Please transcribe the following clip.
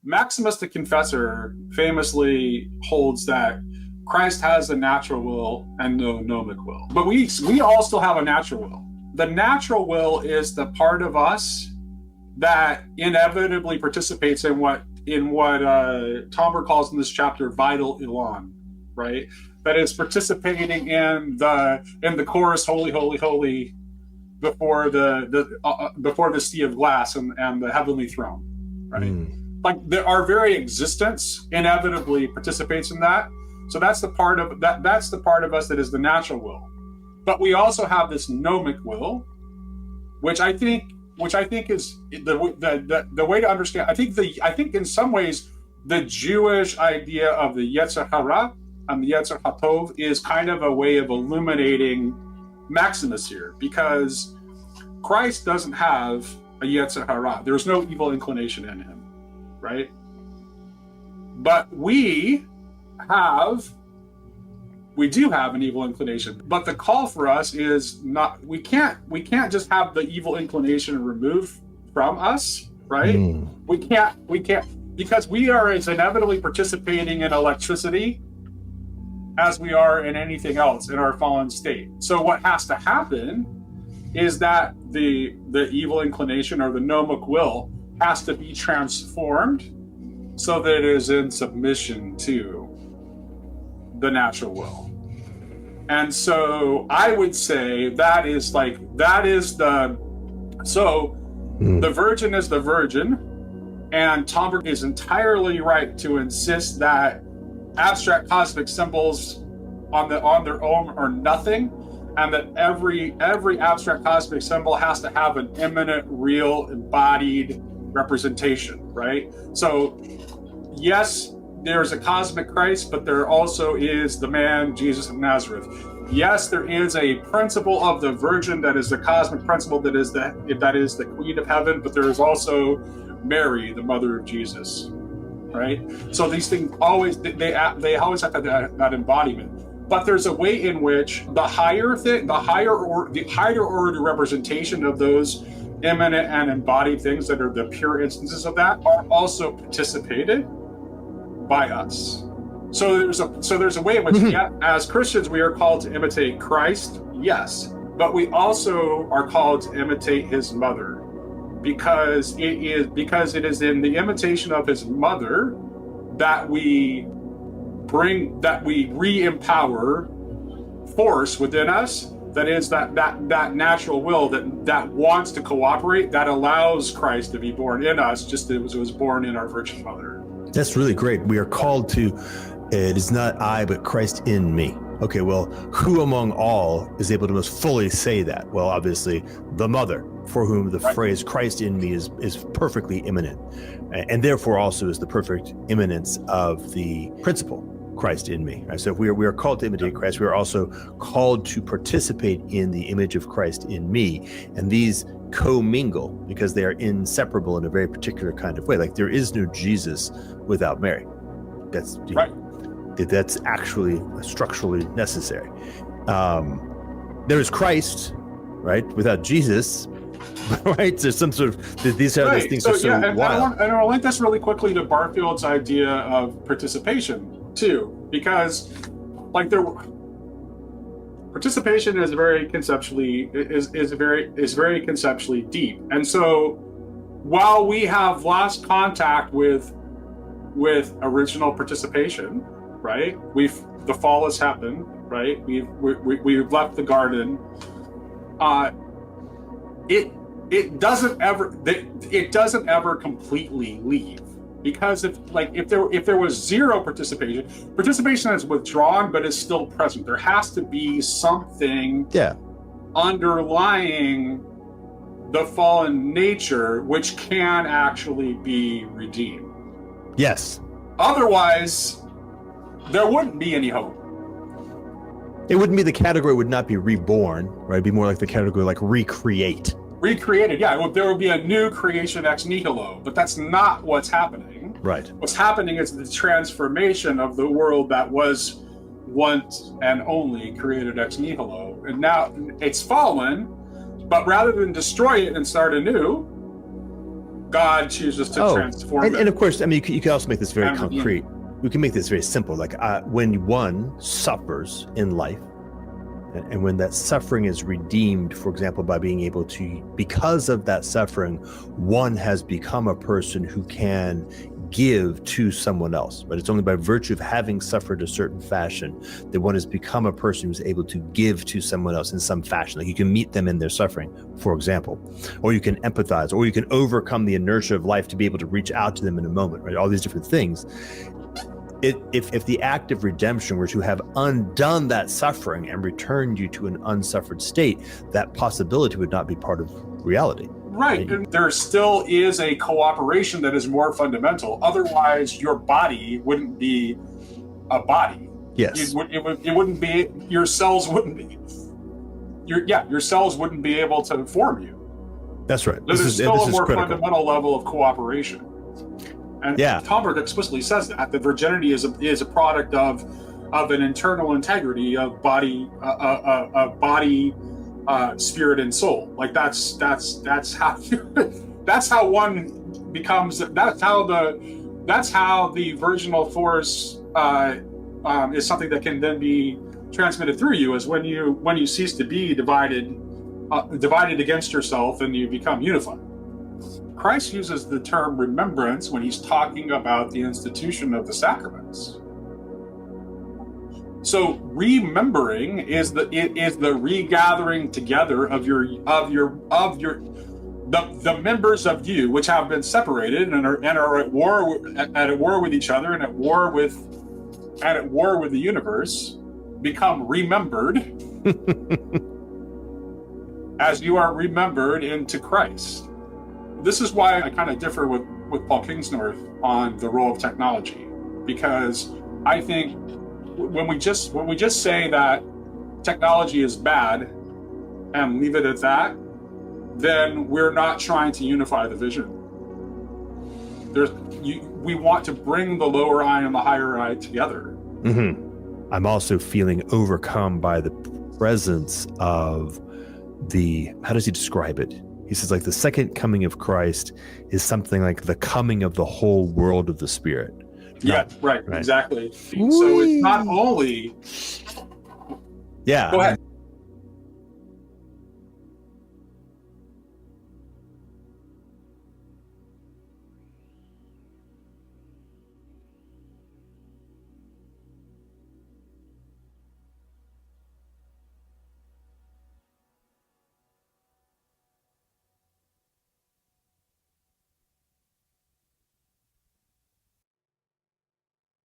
Maximus the Confessor famously holds that Christ has a natural will and no gnomic will. But we all still have a natural will. The natural will is the part of us that inevitably participates in what Tomber calls in this chapter vital elan, right? That is participating in the chorus "Holy, Holy, Holy" before the sea of glass and the heavenly throne, right? Like our very existence inevitably participates in that. So that's the part of that. That's the part of us that is the natural will. But we also have this gnomic will, which I think is the way to understand. I think in some ways the Jewish idea of the Yetzer Hara and the Yetzer Hatov is kind of a way of illuminating Maximus here, because Christ doesn't have a Yetzer Hara. There's no evil inclination in him, right? But we do have an evil inclination, but the call for us is not, we can't just have the evil inclination removed from us, right? We can't, because we are as inevitably participating in electricity as we are in anything else in our fallen state. So what has to happen is that the evil inclination or the gnomic will has to be transformed so that it is in submission to the natural will. And so I would say the virgin is the virgin, and Tomberg is entirely right to insist that abstract cosmic symbols on their own are nothing, and that every abstract cosmic symbol has to have an immanent, real, embodied representation, right? So yes, there's a cosmic Christ, but there also is the man Jesus of Nazareth. Yes, there is a principle of the Virgin that is the cosmic principle that is the Queen of Heaven, but there is also Mary, the mother of Jesus, right? So these things always they always have that embodiment. But there's a way in which the higher order representation of those immanent and embodied things that are the pure instances of that are also participated by us. So there's a way in which, as Christians, we are called to imitate Christ, yes, but we also are called to imitate his mother, because it is in the imitation of his mother that we re-empower force within us, that is that natural will that wants to cooperate, that allows Christ to be born in us, just as it was born in our Virgin Mother. That's really great. We are called to, it is not I, but Christ in me. Okay, well, who among all is able to most fully say that? Well, obviously, the mother, for whom the phrase Christ in me is perfectly immanent, and therefore also is the perfect immanence of the principle, Christ in me. Right? So if we are called to imitate Christ, we are also called to participate in the image of Christ in me. And these co-mingle because they are inseparable in a very particular kind of way. Like there is no Jesus without Mary. That's right. That's actually structurally necessary. There is Christ, right, without Jesus, right? There's some sort of these things are so wild. And I'll link this really quickly to Barfield's idea of participation too, because like participation is very conceptually deep, and so while we have lost contact with original participation, right? The fall has happened, right? We've left the garden. It doesn't ever completely leave, because if there was zero participation is withdrawn, but is still present. There has to be something underlying the fallen nature which can actually be redeemed. Yes. Otherwise, there wouldn't be any hope. It wouldn't be, the category would not be reborn, right? It'd be more like the category like recreate. Recreated, yeah. There would be a new creation ex nihilo, but that's not what's happening. Right. What's happening is the transformation of the world that was once and only created ex nihilo, and now it's fallen. But rather than destroy it and start anew, God chooses to transform and, it. and of course, I mean, you can also make this very And redeem concrete. We can make this very simple. Like when one suffers in life, and when that suffering is redeemed, for example, by being able to, because of that suffering, one has become a person who can give to someone else, but it's only by virtue of having suffered a certain fashion that one has become a person who's able to give to someone else in some fashion. Like you can meet them in their suffering, for example, or you can empathize, or you can overcome the inertia of life to be able to reach out to them in a moment, right? All these different things. If the act of redemption were to have undone that suffering and returned you to an unsuffered state, that possibility would not be part of reality. Right. And there still is a cooperation that is more fundamental. Otherwise, your body wouldn't be a body. Yes. It wouldn't be, your cells wouldn't be. Your cells wouldn't be able to form you. That's right. There's still a more fundamental level of cooperation. And Talmud explicitly says that virginity is a product of an internal integrity of body, spirit, and soul. Like that's how that's how one becomes. That's how the virginal force is something that can then be transmitted through you. Is when you cease to be divided against yourself and you become unified. Christ uses the term remembrance when he's talking about the institution of the sacraments. So remembering is the regathering together of the members of you which have been separated and are at war with each other and at war with the universe, become remembered as you are remembered into Christ. This is why I kind of differ with Paul Kingsnorth on the role of technology, because I think when we just say that technology is bad and leave it at that, then we're not trying to unify the vision. We want to bring the lower eye and the higher eye together. Mm-hmm. I'm also feeling overcome by the presence of how does he describe it? He says, like, the second coming of Christ is something like the coming of the whole world of the Spirit. Right, exactly. So it's not only... Yeah. Go ahead.